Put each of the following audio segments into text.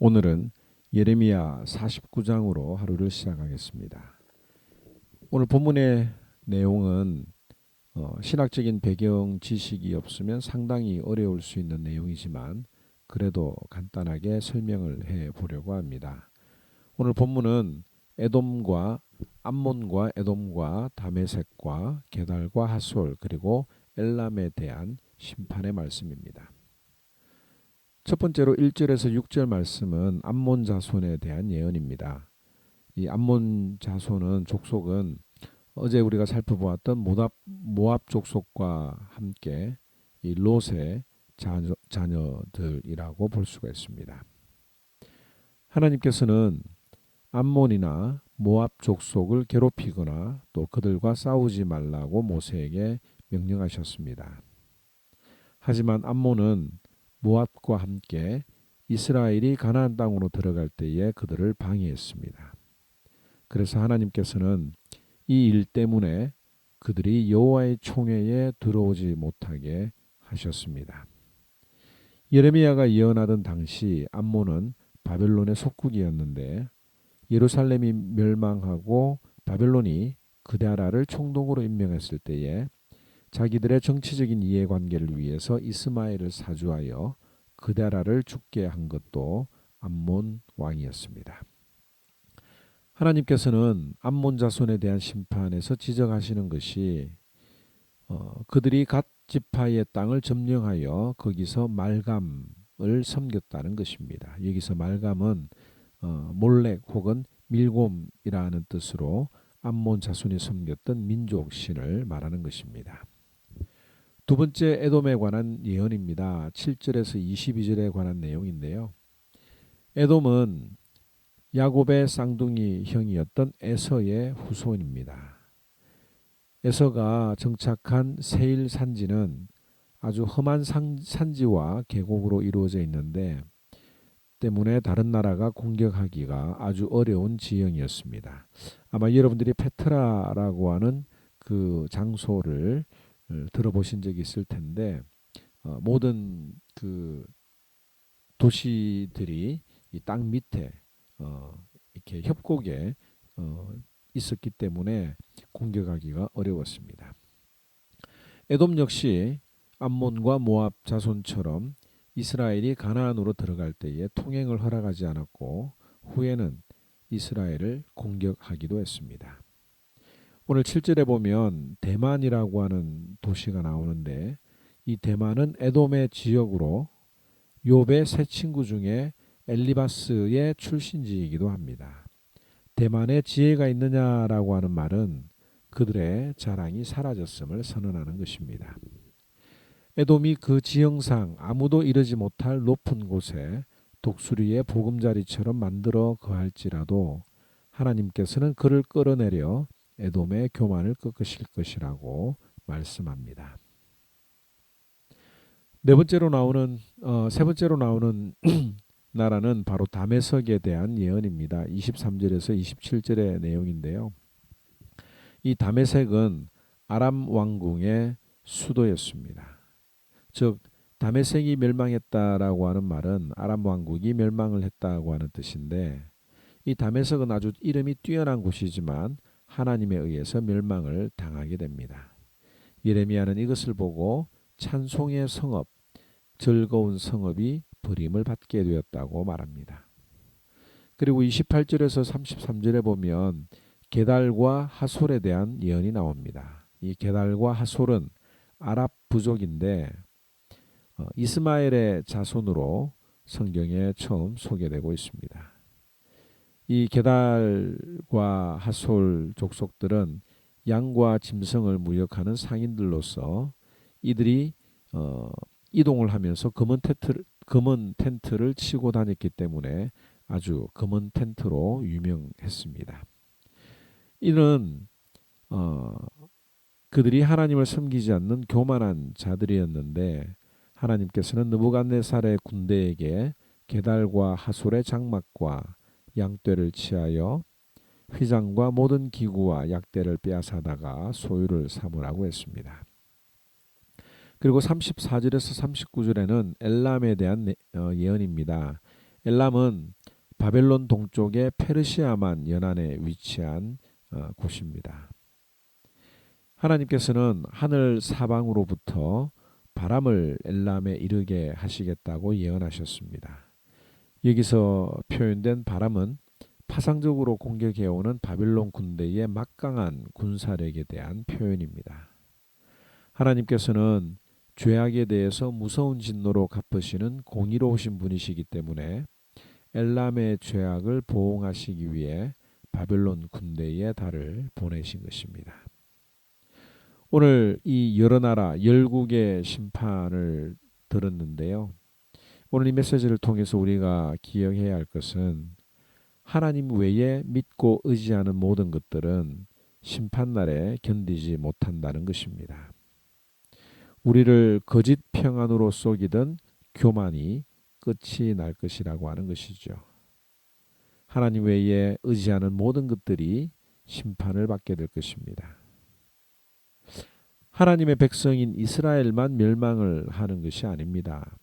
오늘은 예레미야 49장으로 하루를 시작하겠습니다. 오늘 본문의 내용은 신학적인 배경 지식이 없으면 상당히 어려울 수 있는 내용이지만 그래도 간단하게 설명을 해 보려고 합니다. 오늘 본문은 에돔과 암몬과 에돔과 다메섹과 게달과 하솔 그리고 엘람에 대한 심판의 말씀입니다. 첫 번째로 1절에서 6절 말씀은 암몬 자손에 대한 예언입니다. 이 암몬 자손은 족속은 어제 우리가 살펴보았던 모압 족속과 함께 이 롯의 자녀들이라고 볼 수가 있습니다. 하나님께서는 암몬이나 모압 족속을 괴롭히거나 또 그들과 싸우지 말라고 모세에게 명령하셨습니다. 하지만 암몬은 모압과 함께 이스라엘이 가나안 땅으로 들어갈 때에 그들을 방해했습니다. 그래서 하나님께서는 이 일 때문에 그들이 여호와의 총회에 들어오지 못하게 하셨습니다. 예레미야가 예언하던 당시 암몬은 바벨론의 속국이었는데 예루살렘이 멸망하고 바벨론이 그다라를 총독으로 임명했을 때에 자기들의 정치적인 이해관계를 위해서 이스마엘을 사주하여 그다라를 죽게 한 것도 암몬 왕이었습니다. 하나님께서는 암몬 자손에 대한 심판에서 지적하시는 것이 그들이 갓 지파의 땅을 점령하여 거기서 말감을 섬겼다는 것입니다. 여기서 말감은 몰렉 혹은 밀곰이라는 뜻으로 암몬 자손이 섬겼던 민족 신을 말하는 것입니다. 두 번째 에돔에 관한 예언입니다. 7절에서 22절에 관한 내용인데요. 에돔은 야곱의 쌍둥이 형이었던 에서의 후손입니다. 에서가 정착한 세일 산지는 아주 험한 산지와 계곡으로 이루어져 있는데 때문에 다른 나라가 공격하기가 아주 어려운 지형이었습니다. 아마 여러분들이 페트라라고 하는 그 장소를 들어보신 적이 있을 텐데 모든 그 도시들이 이 땅 밑에 이렇게 협곡에 있었기 때문에 공격하기가 어려웠습니다. 에돔 역시 암몬과 모압 자손처럼 이스라엘이 가나안으로 들어갈 때에 통행을 허락하지 않았고 후에는 이스라엘을 공격하기도 했습니다. 오늘 7절에 보면 대만이라고 하는 도시가 나오는데 이 대만은 에돔의 지역으로 욥의 세 친구 중에 엘리바스의 출신지이기도 합니다. 대만에 지혜가 있느냐라고 하는 말은 그들의 자랑이 사라졌음을 선언하는 것입니다. 에돔이 그 지형상 아무도 이르지 못할 높은 곳에 독수리의 보금자리처럼 만들어 거할지라도 하나님께서는 그를 끌어내려 에돔의 교만을 꺾으실 것이라고 말씀합니다. 세 번째로 나오는 나라는 바로 다메섹에 대한 예언입니다. 23절에서 27절의 내용인데요. 이 다메섹은 아람 왕궁의 수도였습니다. 즉 다메섹이 멸망했다라고 하는 말은 아람 왕국이 멸망을 했다고 하는 뜻인데 이 다메섹은 아주 이름이 뛰어난 곳이지만 하나님에 의해서 멸망을 당하게 됩니다. 예레미야는 이것을 보고 찬송의 성읍, 즐거운 성읍이 버림을 받게 되었다고 말합니다. 그리고 28절에서 33절에 보면 게달과 하솔에 대한 예언이 나옵니다. 이 게달과 하솔은 아랍 부족인데 이스마엘의 자손으로 성경에 처음 소개되고 있습니다. 이 게달과 하솔 족속들은 양과 짐승을 무역하는 상인들로서 이들이 이동을 하면서 검은 텐트를 치고 다녔기 때문에 아주 검은 텐트로 유명했습니다. 이는 그들이 하나님을 섬기지 않는 교만한 자들이었는데 하나님께서는 느부갓네살의 군대에게 게달과 하솔의 장막과 양떼를 취하여 휘장과 모든 기구와 약대를 빼앗아다가 소유를 삼으라고 했습니다. 그리고 34절에서 39절에는 엘람에 대한 예언입니다. 엘람은 바벨론 동쪽의 페르시아만 연안에 위치한 곳입니다. 하나님께서는 하늘 사방으로부터 바람을 엘람에 이르게 하시겠다고 예언하셨습니다. 여기서 표현된 바람은 파상적으로 공격해오는 바벨론 군대의 막강한 군사력에 대한 표현입니다. 하나님께서는 죄악에 대해서 무서운 진노로 갚으시는 공의로우신 분이시기 때문에 엘람의 죄악을 보응하시기 위해 바벨론 군대의 달을 보내신 것입니다. 오늘 이 여러 나라 열국의 심판을 들었는데요. 오늘 이 메시지를 통해서 우리가 기억해야 할 것은 하나님 외에 믿고 의지하는 모든 것들은 심판날에 견디지 못한다는 것입니다. 우리를 거짓 평안으로 속이던 교만이 끝이 날 것이라고 하는 것이죠. 하나님 외에 의지하는 모든 것들이 심판을 받게 될 것입니다. 하나님의 백성인 이스라엘만 멸망을 하는 것이 아닙니다.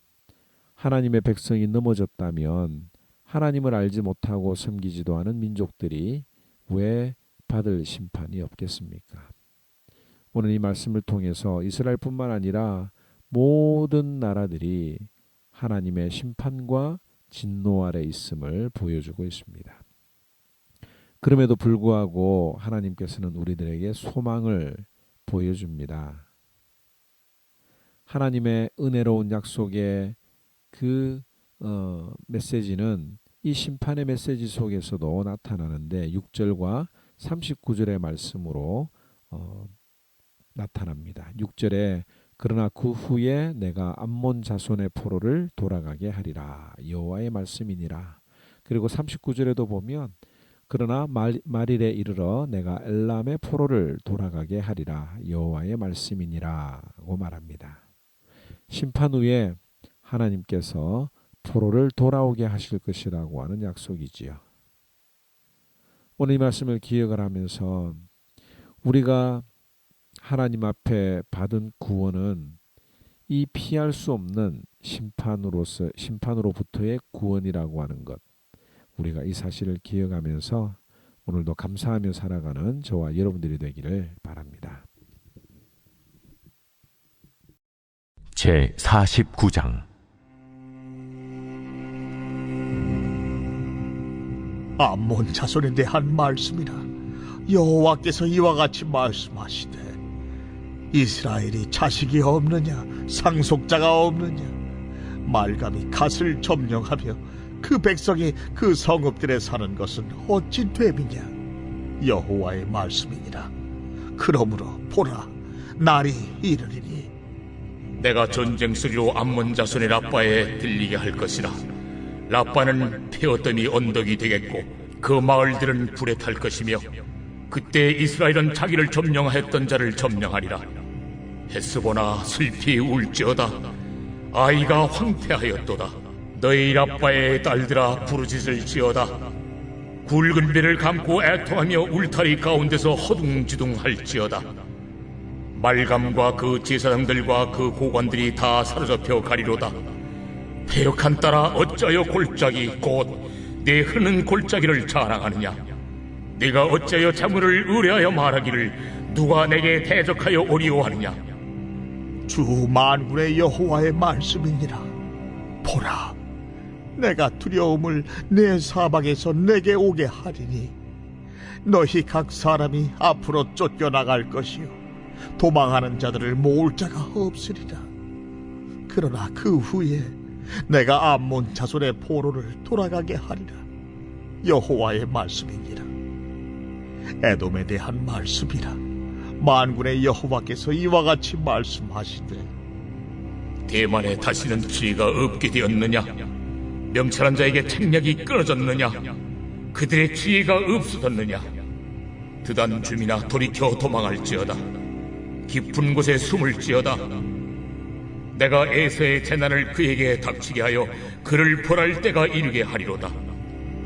하나님의 백성이 넘어졌다면 하나님을 알지 못하고 섬기지도 않은 민족들이 왜 받을 심판이 없겠습니까? 오늘 이 말씀을 통해서 이스라엘뿐만 아니라 모든 나라들이 하나님의 심판과 진노 아래 있음을 보여주고 있습니다. 그럼에도 불구하고 하나님께서는 우리들에게 소망을 보여줍니다. 하나님의 은혜로운 약속의 그 메시지는 이 심판의 메시지 속에서도 나타나는데 6절과 39절의 말씀으로 나타납니다. 6절에 그러나 그 후에 내가 암몬 자손의 포로를 돌아가게 하리라 여호와의 말씀이니라. 그리고 39절에도 보면 그러나 말일에 이르러 내가 엘람의 포로를 돌아가게 하리라 여호와의 말씀이니라고 말합니다. 심판 후에 하나님께서 포로를 돌아오게 하실 것이라고 하는 약속이지요. 오늘 이 말씀을 기억을 하면서 우리가 하나님 앞에 받은 구원은 이 피할 수 없는 심판으로부터의 구원이라고 하는 것, 우리가 이 사실을 기억하면서 오늘도 감사하며 살아가는 저와 여러분들이 되기를 바랍니다. 제 49장 암몬 자손에 대한 말씀이라. 여호와께서 이와 같이 말씀하시되 이스라엘이 자식이 없느냐 상속자가 없느냐 말감이 갓을 점령하며 그 백성이 그 성읍들에 사는 것은 어찌 됨이냐 여호와의 말씀이니라. 그러므로 보라 날이 이르리니 내가 전쟁소리로 암몬 자손의 라빠에 들리게 할 것이라. 라빠는 폐어더미 언덕이 되겠고 그 마을들은 불에 탈 것이며 그때 이스라엘은 자기를 점령하였던 자를 점령하리라. 헤스보나 슬피 울지어다. 아이가 황폐하였도다. 너희 라빠의 딸들아 부르짖을 지어다. 굵은 배를 감고 애통하며 울타리 가운데서 허둥지둥할지어다. 말감과 그 제사장들과 그 고관들이 다 사로잡혀 가리로다. 패역한 딸아 어찌하여 골짜기 곧 내 흐르는 골짜기를 자랑하느냐. 네가 어찌하여 자물을 의뢰하여 말하기를 누가 내게 대적하여 오리오 하느냐. 주 만군의 여호와의 말씀이니라. 보라 내가 두려움을 내 사방에서 내게 오게 하리니 너희 각 사람이 앞으로 쫓겨나갈 것이요 도망하는 자들을 모을 자가 없으리라. 그러나 그 후에 내가 암몬 자손의 포로를 돌아가게 하리라. 여호와의 말씀이니라. 에돔에 대한 말씀이라. 만군의 여호와께서 이와 같이 말씀하시되 대만에 다시는 지혜가 없게 되었느냐. 명철한 자에게 책략이 끊어졌느냐. 그들의 지혜가 없어졌느냐. 드단 줌이나 돌이켜 도망할지어다. 깊은 곳에 숨을지어다. 내가 에서의 재난을 그에게 닥치게 하여 그를 벌할 때가 이르게 하리로다.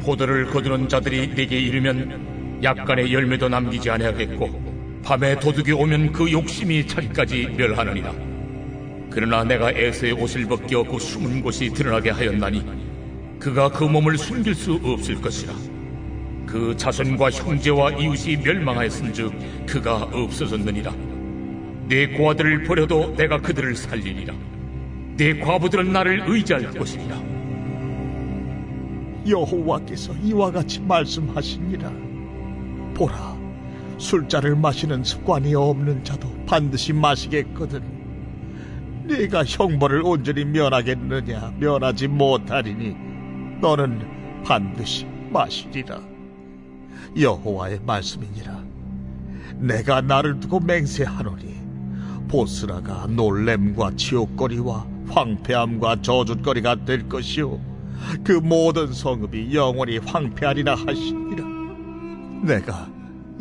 포도를 거두는 자들이 내게 이르면 약간의 열매도 남기지 아니하겠고 밤에 도둑이 오면 그 욕심이 자기까지 멸하느니라. 그러나 내가 에서의 옷을 벗겨 그 숨은 곳이 드러나게 하였나니 그가 그 몸을 숨길 수 없을 것이라. 그 자손과 형제와 이웃이 멸망하였은즉 그가 없어졌느니라. 내 고아들을 버려도 내가 그들을 살리리라. 내 과부들은 나를 의지할 것이니라. 여호와께서 이와 같이 말씀하시니라. 보라, 술자를 마시는 습관이 없는 자도 반드시 마시겠거든. 네가 형벌을 온전히 면하겠느냐? 면하지 못하리니 너는 반드시 마시리라. 여호와의 말씀이니라. 내가 나를 두고 맹세하노니 보스라가 놀램과 치욕거리와 황폐함과 저주거리가 될 것이요 그 모든 성읍이 영원히 황폐하리라 하시니라. 내가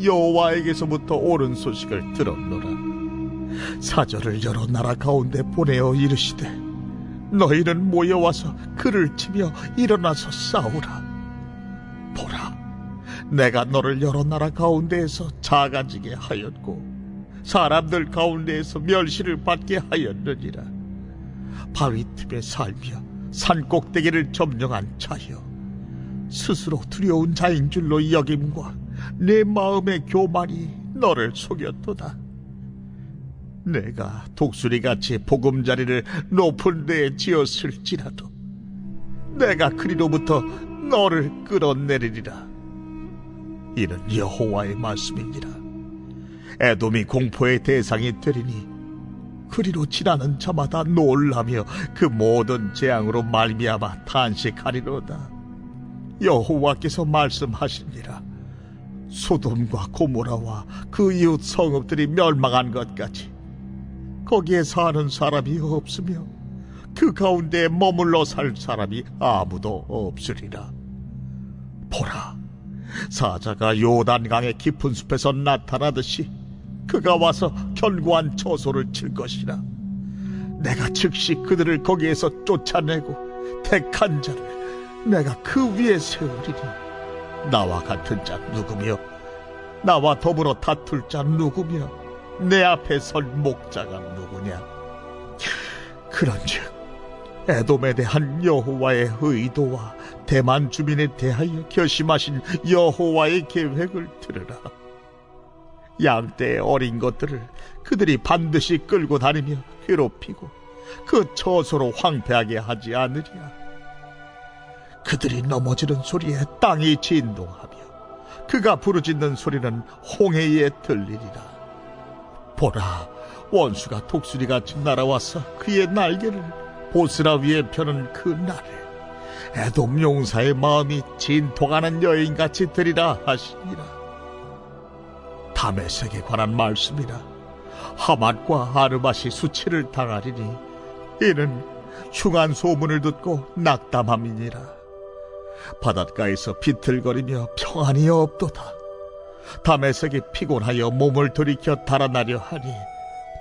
여호와에게서부터 옳은 소식을 들었노라. 사절을 여러 나라 가운데 보내어 이르시되 너희는 모여와서 그를 치며 일어나서 싸우라. 보라, 내가 너를 여러 나라 가운데에서 작아지게 하였고 사람들 가운데에서 멸시를 받게 하였느니라. 바위 틈에 살며 산 꼭대기를 점령한 자여, 스스로 두려운 자인 줄로 여김과 내 마음의 교만이 너를 속였도다. 내가 독수리같이 보금자리를 높은 데에 지었을지라도 내가 그리로부터 너를 끌어내리리라. 이는 여호와의 말씀이니라. 에돔이 공포의 대상이 되리니 그리로 지나는 자마다 놀라며 그 모든 재앙으로 말미암아 탄식하리로다. 여호와께서 말씀하시니라. 소돔과 고모라와 그 이웃 성읍들이 멸망한 것 같이 거기에 사는 사람이 없으며 그 가운데 머물러 살 사람이 아무도 없으리라. 보라, 사자가 요단강의 깊은 숲에서 나타나듯이 그가 와서 견고한 처소를 칠 것이라. 내가 즉시 그들을 거기에서 쫓아내고 택한 자를 내가 그 위에 세우리니 나와 같은 자 누구며 나와 더불어 다툴 자 누구며 내 앞에 설 목자가 누구냐. 그런즉 에돔에 대한 여호와의 의도와 대만 주민에 대하여 결심하신 여호와의 계획을 들으라. 양떼의 어린 것들을 그들이 반드시 끌고 다니며 괴롭히고 그 처소로 황폐하게 하지 않으리라. 그들이 넘어지는 소리에 땅이 진동하며 그가 부르짖는 소리는 홍해에 들리리라. 보라, 원수가 독수리같이 날아와서 그의 날개를 보스라 위에 펴는 그 날에 에돔 용사의 마음이 진통하는 여인같이 되리라 하시니라. 다메섹에 관한 말씀이라. 하맛과 아르밧이 수치를 당하리니 이는 흉한 소문을 듣고 낙담함이니라. 바닷가에서 비틀거리며 평안이 없도다. 다메섹이 피곤하여 몸을 돌이켜 달아나려 하니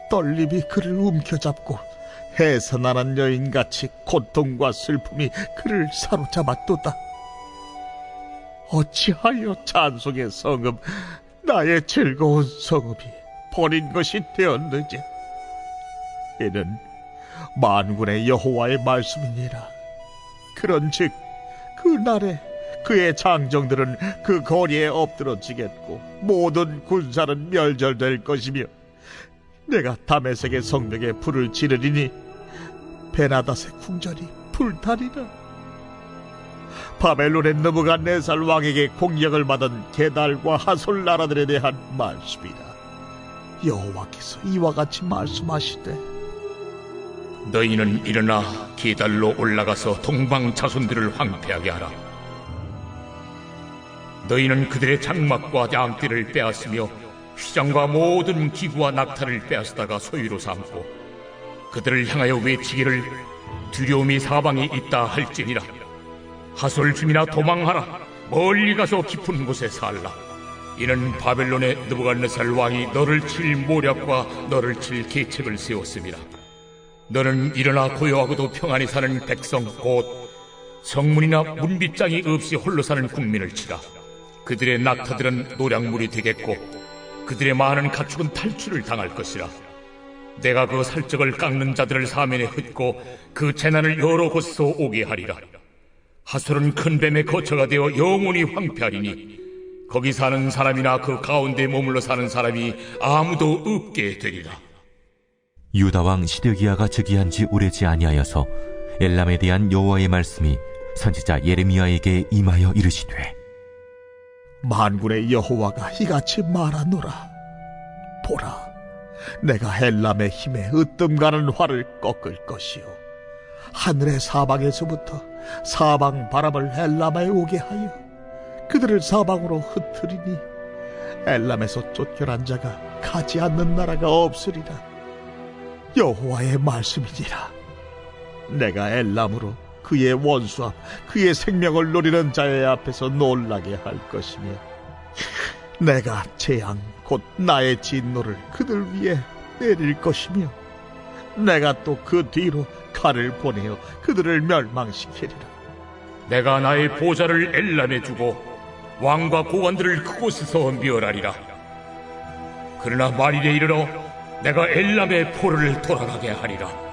떨림이 그를 움켜잡고 해산하는 여인같이 고통과 슬픔이 그를 사로잡았도다. 어찌하여 찬송의 성읍, 나의 즐거운 성읍이 버린 것이 되었느냐. 이는 만군의 여호와의 말씀이니라. 그런즉 그 날에 그의 장정들은 그 거리에 엎드러지겠고 모든 군사는 멸절될 것이며 내가 다메섹의 성벽에 불을 지르리니 베나닷의 궁전이 불타리라. 바벨론의 느부갓네살 왕에게 공격을 받은 게달과 하솔 나라들에 대한 말씀이라. 여호와께서 이와 같이 말씀하시되 너희는 일어나 게달로 올라가서 동방 자손들을 황폐하게 하라. 너희는 그들의 장막과 양떼를 빼앗으며 휘장과 모든 기구와 낙타를 빼앗다가 소유로 삼고 그들을 향하여 외치기를 두려움이 사방에 있다 할지니라. 하솔 주민아 도망하라. 멀리 가서 깊은 곳에 살라. 이는 바벨론의 느부갓네살 왕이 너를 칠 모략과 너를 칠 계책을 세웠음이라. 너는 일어나 고요하고도 평안히 사는 백성 곧 성문이나 문빗장이 없이 홀로 사는 국민을 치라. 그들의 낙타들은 노략물이 되겠고 그들의 많은 가축은 탈출을 당할 것이라. 내가 그 살적을 깎는 자들을 사면에 흩고 그 재난을 여러 곳에서 오게 하리라. 하솔은 큰 뱀의 거처가 되어 영원히 황폐하리니 거기 사는 사람이나 그 가운데 머물러 사는 사람이 아무도 없게 되리라. 유다 왕 시드기야가 즉위한 지 오래지 아니하여서 엘람에 대한 여호와의 말씀이 선지자 예레미야에게 임하여 이르시되 만군의 여호와가 이같이 말하노라. 보라, 내가 엘람의 힘에 으뜸가는 활을 꺾을 것이요 하늘의 사방에서부터 사방 바람을 엘람에 오게 하여 그들을 사방으로 흩트리니 엘람에서 쫓겨난 자가 가지 않는 나라가 없으리라. 여호와의 말씀이니라. 내가 엘람으로 그의 원수 앞 그의 생명을 노리는 자의 앞에서 놀라게 할 것이며 내가 재앙 곧 나의 진노를 그들 위에 내릴 것이며 내가 또 그 뒤로 칼을 보내어 그들을 멸망시키리라. 내가 나의 보좌를 엘람에 주고 왕과 고관들을 그곳에서 멸하리라. 그러나 만일에 이르러 내가 엘람의 포로를 돌아가게 하리라.